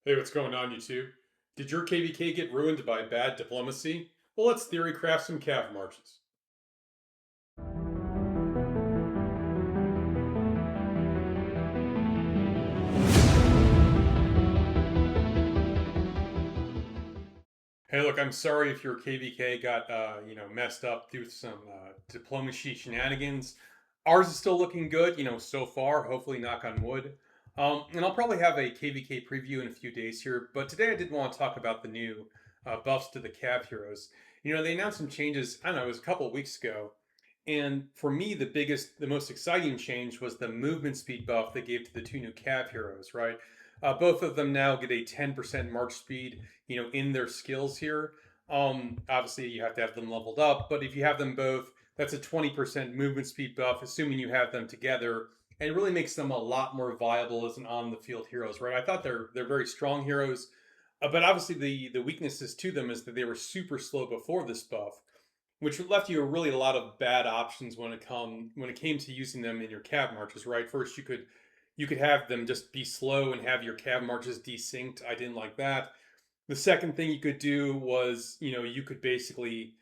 Hey, what's going on, you two? Did your KVK get ruined by bad diplomacy? Well, let's theory craft some cav marches. Hey, look, I'm sorry if your KVK got messed up through some diplomacy shenanigans. Ours is still looking good, so far. Hopefully, knock on wood. And I'll probably have a KVK preview in a few days here. But today, I did want to talk about the new buffs to the Cav heroes. They announced some changes. I don't know, it was a couple of weeks ago. And for me, the most exciting change was the movement speed buff they gave to the two new Cav heroes. Right, both of them now get a 10% march speed in their skills here. Obviously, you have to have them leveled up, but if you have them both, that's a 20% movement speed buff, assuming you have them together, and it really makes them a lot more viable as an on the field heroes, right? I thought they're very strong heroes, but obviously the weaknesses to them is that they were super slow before this buff, which left you really a lot of bad options when it came to using them in your cav marches, right? First, you could have them just be slow and have your cav marches desynced. I didn't like that. The second thing you could do was, you could basically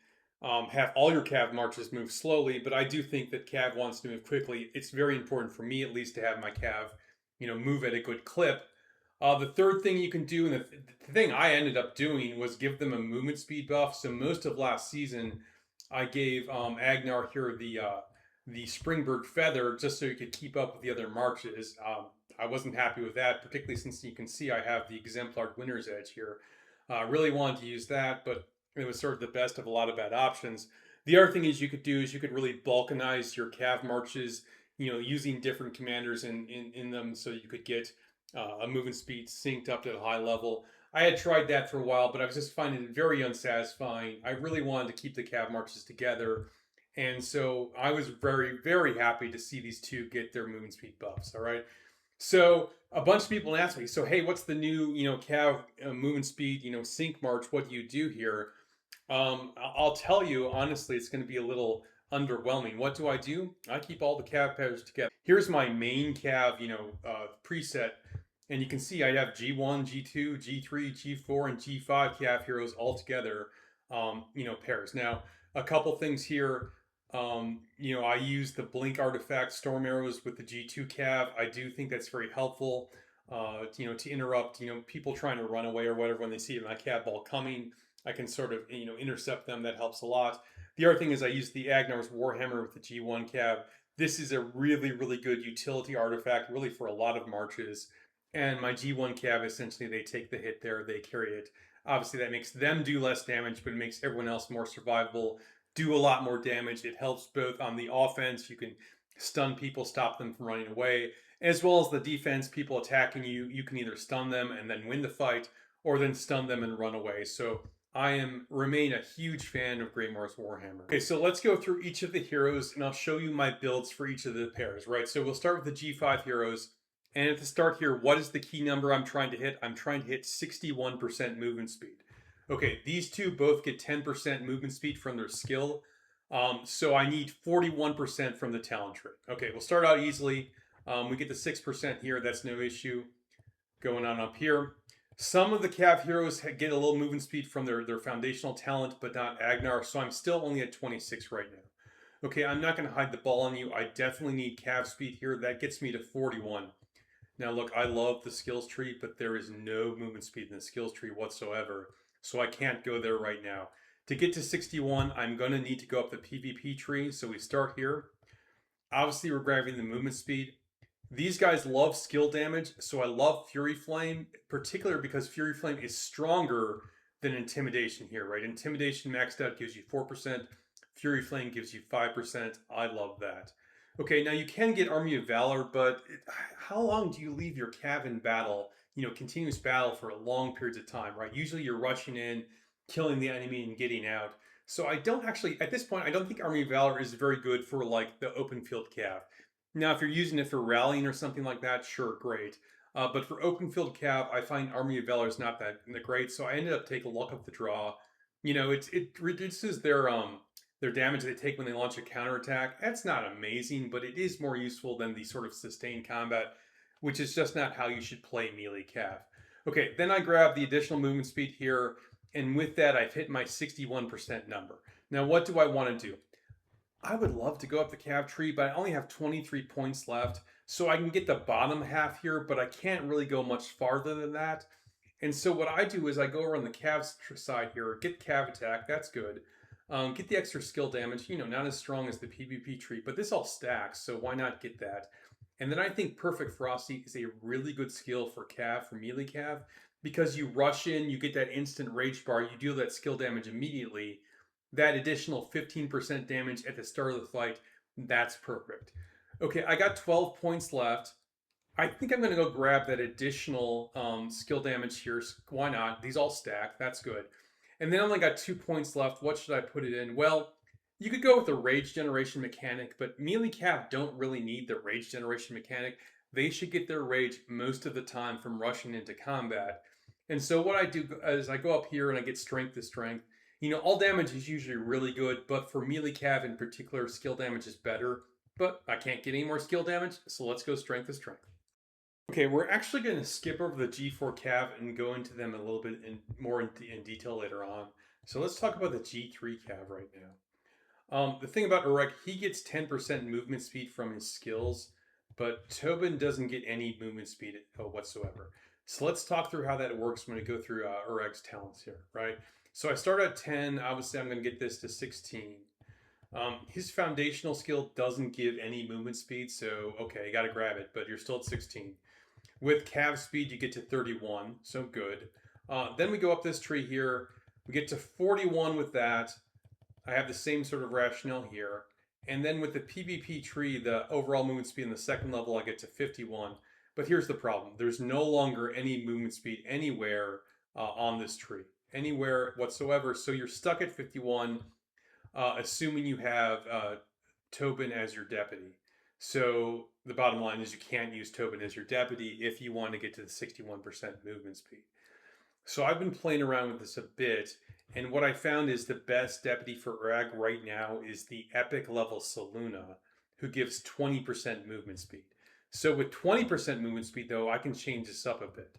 have all your cav marches move slowly, but I do think that cav wants to move quickly. It's very important for me, at least, to have my cav, move at a good clip. The third thing you can do, and the thing I ended up doing, was give them a movement speed buff. So most of last season, I gave Agnar here the Springbird feather just so he could keep up with the other marches. I wasn't happy with that, particularly since you can see I have the Exemplar Winner's Edge here. I really wanted to use that, but it was sort of the best of a lot of bad options. The other thing you could really balkanize your cav marches, using different commanders in them so you could get a movement speed synced up to a high level. I had tried that for a while, but I was just finding it very unsatisfying. I really wanted to keep the cav marches together. And so I was very, very happy to see these two get their movement speed buffs. All right. So a bunch of people ask me, so hey, what's the new, cav movement speed, sync march? What do you do here? I'll tell you honestly, it's going to be a little underwhelming. What do I do? I keep all the cav pairs together. Here's my main cav, preset, and you can see I have G1, G2, G3, G4, and G5 cav heroes all together, pairs. Now, a couple things here. I use the blink artifact storm arrows with the G2 cav. I do think that's very helpful. To interrupt, people trying to run away or whatever when they see my cav ball coming. I can sort of, intercept them. That helps a lot. The other thing is I use the Agnar's Warhammer with the G1 cav. This is a really, really good utility artifact, really for a lot of marches. And my G1 cav, essentially, they take the hit there, they carry it. Obviously, that makes them do less damage, but it makes everyone else more survivable, do a lot more damage. It helps both on the offense. You can stun people, stop them from running away, as well as the defense. People attacking you, you can either stun them and then win the fight, or then stun them and run away. So remain a huge fan of Greymoor's Warhammer. Okay, so let's go through each of the heroes, and I'll show you my builds for each of the pairs. Right, so we'll start with the G5 heroes. And at the start here, what is the key number I'm trying to hit? I'm trying to hit 61% movement speed. Okay, these two both get 10% movement speed from their skill. So I need 41% from the talent tree. Okay, we'll start out easily. We get the 6% here. That's no issue. Going on up here. Some of the Cav heroes get a little movement speed from their foundational talent, but not Agnar. So I'm still only at 26 right now. Okay, I'm not going to hide the ball on you. I definitely need Cav speed here. That gets me to 41. Now, look, I love the skills tree, but there is no movement speed in the skills tree whatsoever. So I can't go there right now. To get to 61, I'm going to need to go up the PvP tree. So we start here. Obviously, we're grabbing the movement speed. These guys love skill damage, so I love Fury Flame, particularly because Fury Flame is stronger than Intimidation here, right? Intimidation maxed out gives you 4%. Fury Flame gives you 5%. I love that. Okay, now you can get Army of Valor, but how long do you leave your cav in battle, continuous battle for long periods of time, right? Usually you're rushing in, killing the enemy, and getting out. So I don't actually, at this point, I don't think Army of Valor is very good for like the open field cav. Now, if you're using it for rallying or something like that, sure, great. But for open field cav, I find Army of Valor is not that great, so I ended up taking luck of the draw. It reduces their damage they take when they launch a counterattack. That's not amazing, but it is more useful than the sort of sustained combat, which is just not how you should play melee cav. Okay, then I grab the additional movement speed here, and with that, I've hit my 61% number. Now, what do I want to do? I would love to go up the Cav tree, but I only have 23 points left. So I can get the bottom half here, but I can't really go much farther than that. And so what I do is I go around the Cav side here, get Cav attack, that's good. Get the extra skill damage, not as strong as the PvP tree, but this all stacks, so why not get that? And then I think Perfect Frosty is a really good skill for Cav, for melee Cav, because you rush in, you get that instant rage bar, you deal that skill damage immediately. That additional 15% damage at the start of the fight, that's perfect. Okay, I got 12 points left. I think I'm going to go grab that additional skill damage here. Why not? These all stack. That's good. And then I only got 2 points left. What should I put it in? Well, you could go with the rage generation mechanic, but melee Cav don't really need the rage generation mechanic. They should get their rage most of the time from rushing into combat. And so what I do is I go up here and I get strength to strength. All damage is usually really good, but for melee Cav in particular, skill damage is better. But I can't get any more skill damage, so let's go strength to strength. Okay, we're actually going to skip over the G4 Cav and go into them a little bit more in detail later on. So let's talk about the G3 Cav right now. The thing about Ureg, he gets 10% movement speed from his skills, but Tobin doesn't get any movement speed whatsoever. So let's talk through how that works when we go through Ureg's talents here, right? So I start at 10. Obviously, I'm going to get this to 16. His foundational skill doesn't give any movement speed, so okay, you got to grab it, but you're still at 16. With Cav speed, you get to 31, so good. Then we go up this tree here. We get to 41 with that. I have the same sort of rationale here. And then with the PvP tree, the overall movement speed in the second level, I get to 51. But here's the problem. There's no longer any movement speed anywhere on this tree. Anywhere whatsoever. So you're stuck at 51, assuming you have Tobin as your deputy. So the bottom line is you can't use Tobin as your deputy if you want to get to the 61% movement speed. So I've been playing around with this a bit, and what I found is the best deputy for Urag right now is the epic level Saluna, who gives 20% movement speed. So with 20% movement speed, though, I can change this up a bit,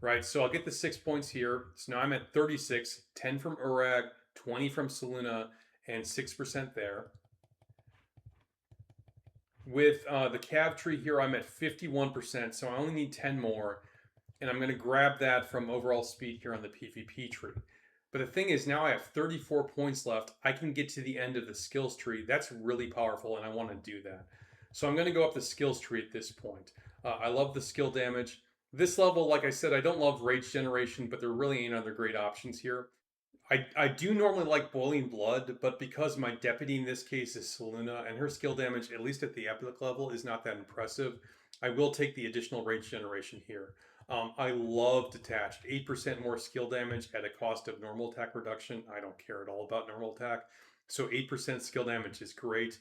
right? So I'll get the 6 points here. So now I'm at 36, 10 from Urag, 20 from Saluna, and 6% there. With the Cav tree here, I'm at 51%, so I only need 10 more. And I'm going to grab that from overall speed here on the PvP tree. But the thing is, now I have 34 points left. I can get to the end of the skills tree. That's really powerful, and I want to do that. So I'm going to go up the skills tree at this point. I love the skill damage. This level, like I said, I don't love rage generation, but there really ain't other great options here. I do normally like Boiling Blood, but because my deputy in this case is Saluna, and her skill damage, at least at the epic level, is not that impressive, I will take the additional rage generation here. I love Detached. 8% more skill damage at a cost of normal attack reduction. I don't care at all about normal attack. So 8% skill damage is great.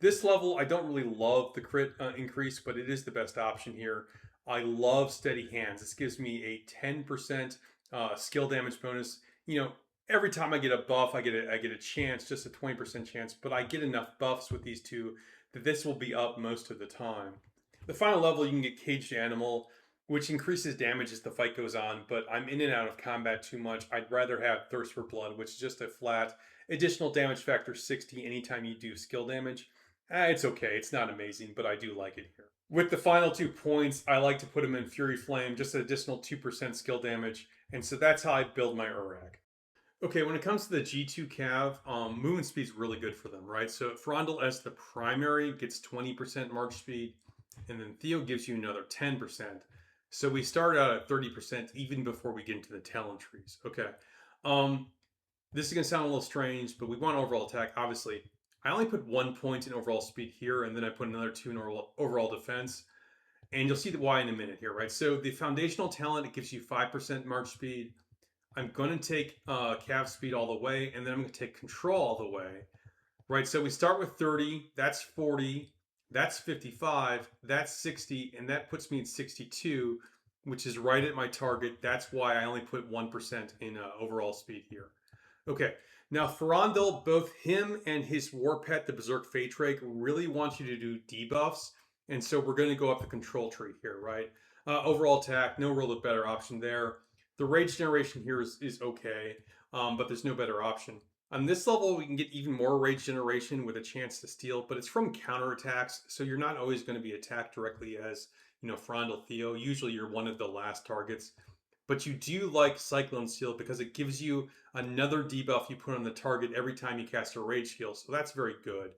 This level, I don't really love the crit increase, but it is the best option here. I love Steady Hands. This gives me a 10% skill damage bonus. Every time I get a buff, I get a chance, just a 20% chance, but I get enough buffs with these two that this will be up most of the time. The final level, you can get Caged Animal, which increases damage as the fight goes on, but I'm in and out of combat too much. I'd rather have Thirst for Blood, which is just a flat additional damage factor 60 anytime you do skill damage. It's okay, it's not amazing, but I do like it here. With the final 2 points, I like to put them in Fury Flame, just an additional 2% skill damage, and so that's how I build my Urag. Okay, when it comes to the G2 Cav, movement speed is really good for them, right? So Frondel as the primary gets 20% march speed, and then Theo gives you another 10%. So we start out at 30% even before we get into the talent trees. Okay, this is going to sound a little strange, but we want overall attack, obviously. I only put 1 point in overall speed here, and then I put another 2 in overall defense. And you'll see why in a minute here, right? So the foundational talent, it gives you 5% march speed. I'm going to take Cav speed all the way, and then I'm going to take control all the way, right? So we start with 30, that's 40, that's 55, that's 60, and that puts me at 62, which is right at my target. That's why I only put 1% in overall speed here. Okay, now Ferondel, both him and his war pet, the Berserk Phaedrake, really want you to do debuffs, and so we're going to go up the control tree here, right? Overall attack, no real better option there. The rage generation here is okay, but there's no better option. On this level, we can get even more rage generation with a chance to steal, but it's from counterattacks, so you're not always going to be attacked directly as, Frondel Theo. Usually you're one of the last targets. But you do like Cyclone Seal because it gives you another debuff you put on the target every time you cast a rage heal, so that's very good.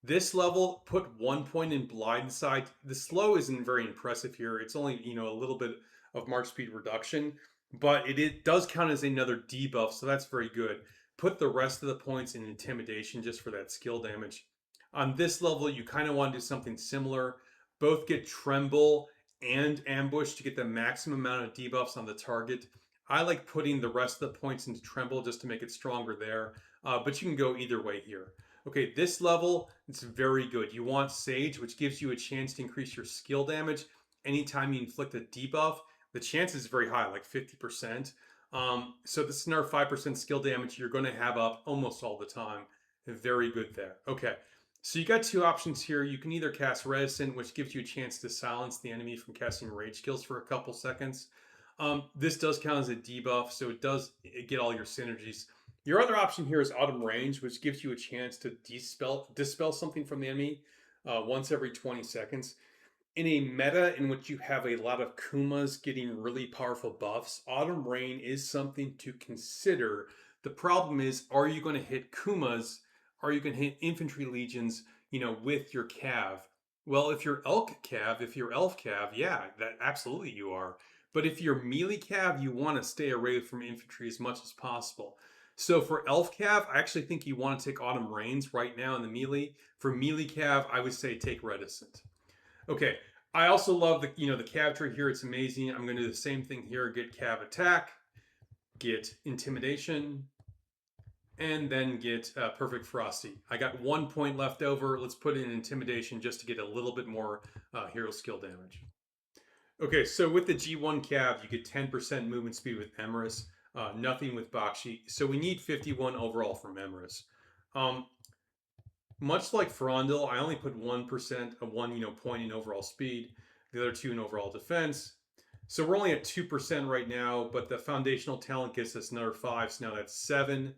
This level, put 1 point in blindside. The slow isn't very impressive here. It's only, a little bit of march speed reduction, but it does count as another debuff, so that's very good. Put the rest of the points in intimidation just for that skill damage. On this level, you kind of want to do something similar. Both get tremble and ambush to get the maximum amount of debuffs on the target. I like putting the rest of the points into tremble just to make it stronger there, but you can go either way here. Okay, this level, it's very good. You want Sage, which gives you a chance to increase your skill damage anytime you inflict a debuff. The chance is very high, like 50%. So this is another 5% skill damage you're going to have up almost all the time. Very good there. Okay, so you got two options here. You can either cast Reticent, which gives you a chance to silence the enemy from casting rage skills for a couple seconds. This does count as a debuff, so it does get all your synergies. Your other option here is Autumn Range, which gives you a chance to dispel something from the enemy once every 20 seconds. In a meta in which you have a lot of Kumas getting really powerful buffs, Autumn Rain is something to consider. The problem is, are you going to hit Kumas? Are you going to hit infantry legions, with your Cav? Well, if you're Elf Cav, yeah, that absolutely you are. But if you're melee Cav, you want to stay away from infantry as much as possible. So for Elf Cav, I actually think you want to take Autumn Rains right now in the melee. For melee Cav, I would say take Reticent. Okay, I also love the Cav tree here. It's amazing. I'm going to do the same thing here. Get Cav attack, get intimidation, and then get Perfect Frosty. I got 1 point left over. Let's put in intimidation just to get a little bit more hero skill damage. Okay, so with the G1 Cav, you get 10% movement speed with Emrys. Nothing with Bakshi. So we need 51 overall from Emrys. Much like Frondel, I only put 1% of one point in overall speed, the other 2 in overall defense. So we're only at 2% right now, but the foundational talent gets us another 5, so now that's 7.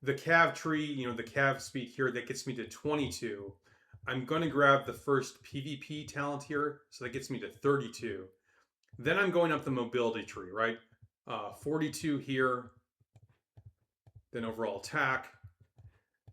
The Cav tree, the Cav speed here, that gets me to 22. I'm going to grab the first PvP talent here, so that gets me to 32. Then I'm going up the mobility tree, right? 42 here, then overall attack,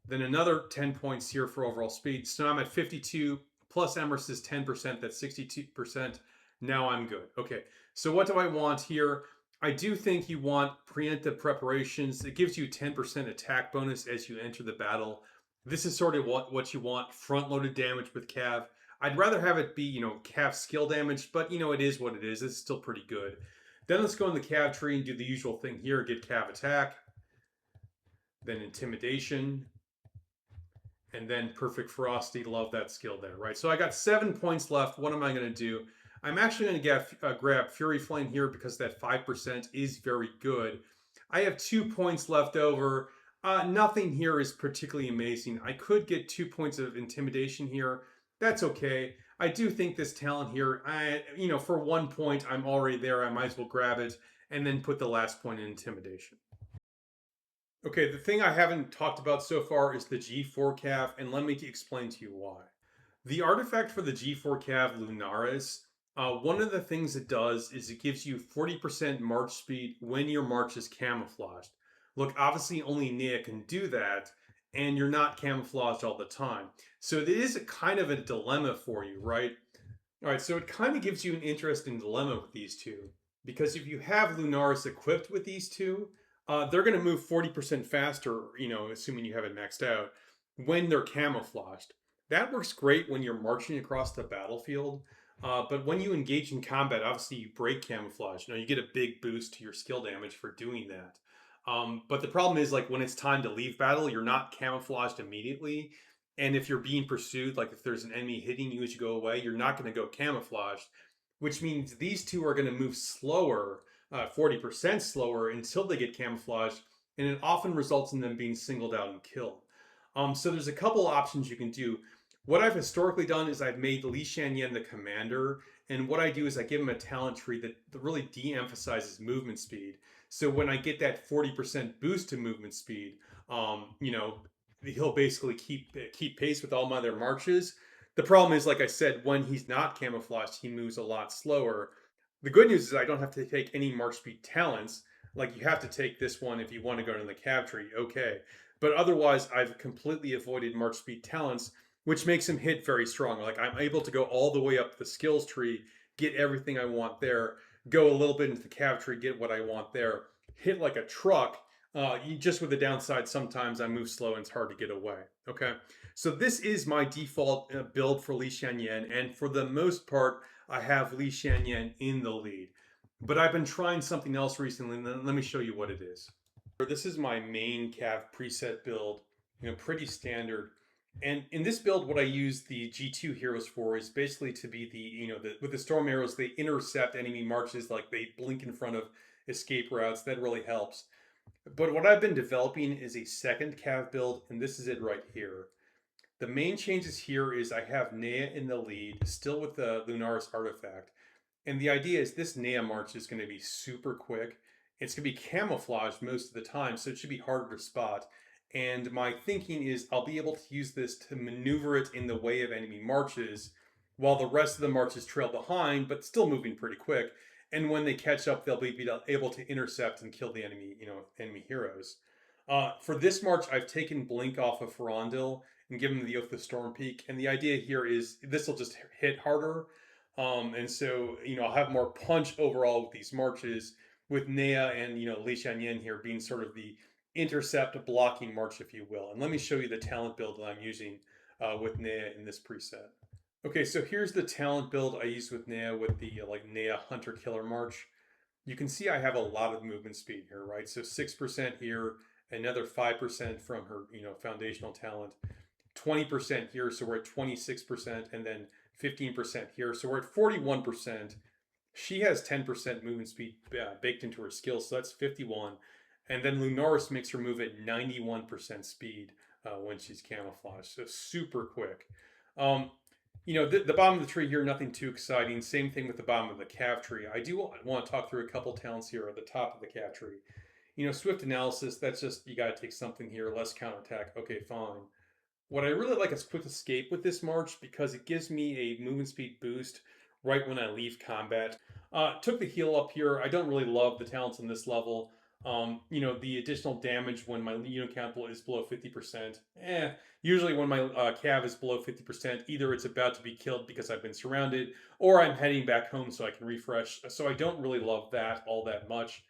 then another 10 points here for overall speed. So now I'm at 52, plus Emrys is 10%, that's 62%. Now I'm good. Okay, so what do I want here? I do think you want preemptive preparations. It gives you 10% attack bonus as you enter the battle. This is sort of what you want, front-loaded damage with Cav. I'd rather have it be, Cav skill damage, but, it is what it is. It's still pretty good. Then let's go in the Cav tree and do the usual thing here. Get Cav attack, then intimidation, and then Perfect Frosty. Love that skill there, right? So I got 7 points left. What am I going to do? I'm actually going to grab Fury Flame here because that 5% is very good. I have 2 points left over. Nothing here is particularly amazing. I could get 2 points of Intimidation here. That's okay. I do think this talent here, for 1 point, I'm already there. I might as well grab it and then put the last point in Intimidation. Okay, the thing I haven't talked about so far is the G4 Cav, and let me explain to you why. The artifact for the G4 Cav, Lunaris, one of the things it does is it gives you 40% march speed when your march is camouflaged. Look, obviously only Nia can do that, and you're not camouflaged all the time. So it is kind of a dilemma for you, right? All right, so it kind of gives you an interesting dilemma with these two. Because if you have Lunaris equipped with these two, they're going to move 40% faster, assuming you have it maxed out, when they're camouflaged. That works great when you're marching across the battlefield. But when you engage in combat, obviously you break camouflage. You get a big boost to your skill damage for doing that. But the problem is, like, when it's time to leave battle, you're not camouflaged immediately. And if you're being pursued, like if there's an enemy hitting you as you go away, you're not going to go camouflaged, which means these two are going to move slower, 40% slower until they get camouflaged. And it often results in them being singled out and killed. So there's a couple options you can do. What I've historically done is I've made Li Shanyan the commander, And what I do is I give him a talent tree that really de-emphasizes movement speed. So when I get that 40% boost to movement speed, you know, he'll basically keep pace with all my other marches. The problem is, like I said, when he's not camouflaged, he moves a lot slower. The good news is I don't have to take any march speed talents. Like you have to take this one if you want to go to the cav tree, okay. But otherwise, I've completely avoided march speed talents, which makes him hit very strong. Like I'm able to go all the way up the skills tree, get everything I want there, go a little bit into the cav tree, get what I want there, hit like a truck. Just with the downside, sometimes I move slow and it's hard to get away. Okay, so this is my default build for Li Shanyan, and for the most part, I have Li Shanyan in the lead. But I've been trying something else recently, and let me show you what it is. This is my main cav preset build, pretty standard. And in this build, what I use the G2 heroes for is basically to be with the storm arrows, they intercept enemy marches, like they blink in front of escape routes. That really helps. But what I've been developing is a second cav build, and this is it right here. The main changes here is I have Nea in the lead, still with the Lunaris artifact. And the idea is this Nea march is going to be super quick. It's going to be camouflaged most of the time, so it should be harder to spot. And my thinking is I'll be able to use this to maneuver it in the way of enemy marches, while the rest of the marches trail behind, but still moving pretty quick. And when they catch up, they'll be able to intercept and kill the enemy heroes. For this march, I've taken Blink off of Ferondil and given him the Oath of Storm Peak. And the idea here is this will just hit harder. And so, I'll have more punch overall with these marches, with Nea and, Li Shanyan here being sort of the intercept blocking march, if you will. And let me show you the talent build that I'm using with Nea in this preset. Okay, so here's the talent build I used with Nea with the Nea Hunter Killer March. You can see I have a lot of movement speed here, right? So 6% here, another 5% from her, foundational talent, 20% here, so we're at 26%, and then 15% here, so we're at 41%. She has 10% movement speed baked into her skills, so that's 51. And then Lunaris makes her move at 91% speed when she's camouflaged, so super quick. The bottom of the tree here, nothing too exciting. Same thing with the bottom of the cav tree. I do want to talk through a couple talents here at the top of the cav tree. Swift analysis, that's just, you got to take something here, less counterattack. Okay, fine. What I really like is quick escape with this march because it gives me a movement speed boost right when I leave combat. Took the heal up here. I don't really love the talents on this level. The additional damage when my unit count is below 50%. Usually when my cav is below 50%, either it's about to be killed because I've been surrounded, or I'm heading back home so I can refresh. So I don't really love that all that much.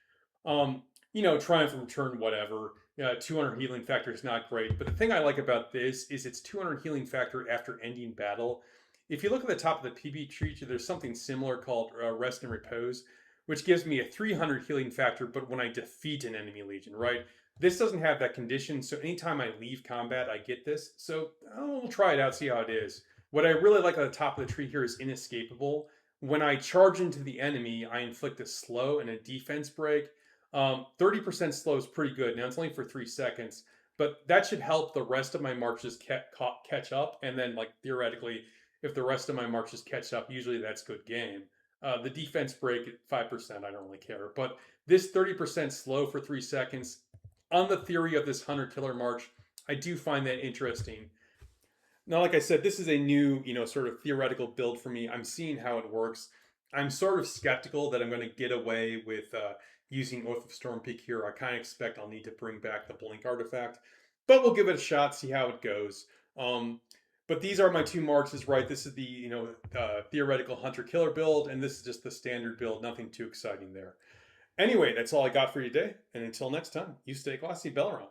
Triumph return, whatever. 200 healing factor is not great, but the thing I like about this is it's 200 healing factor after ending battle. If you look at the top of the PB tree, there's something similar called Rest and Repose, which gives me a 300 healing factor, but when I defeat an enemy legion, right? This doesn't have that condition, so anytime I leave combat, I get this. So we'll try it out, see how it is. What I really like at the top of the tree here is inescapable. When I charge into the enemy, I inflict a slow and a defense break. 30% slow is pretty good. Now it's only for 3 seconds, but that should help the rest of my marches catch up. And then, theoretically, if the rest of my marches catch up, usually that's good game. The defense break at 5%, I don't really care. But this 30% slow for 3 seconds, on the theory of this Hunter Killer March, I do find that interesting. Now, like I said, this is a new, sort of theoretical build for me. I'm seeing how it works. I'm sort of skeptical that I'm going to get away with using Oath of Storm Peak here. I kind of expect I'll need to bring back the Blink artifact, but we'll give it a shot, see how it goes. But these are my two marches, right? This is the theoretical Hunter Killer build, and this is just the standard build. Nothing too exciting there. Anyway, that's all I got for you today, and until next time, you stay classy, Belleron.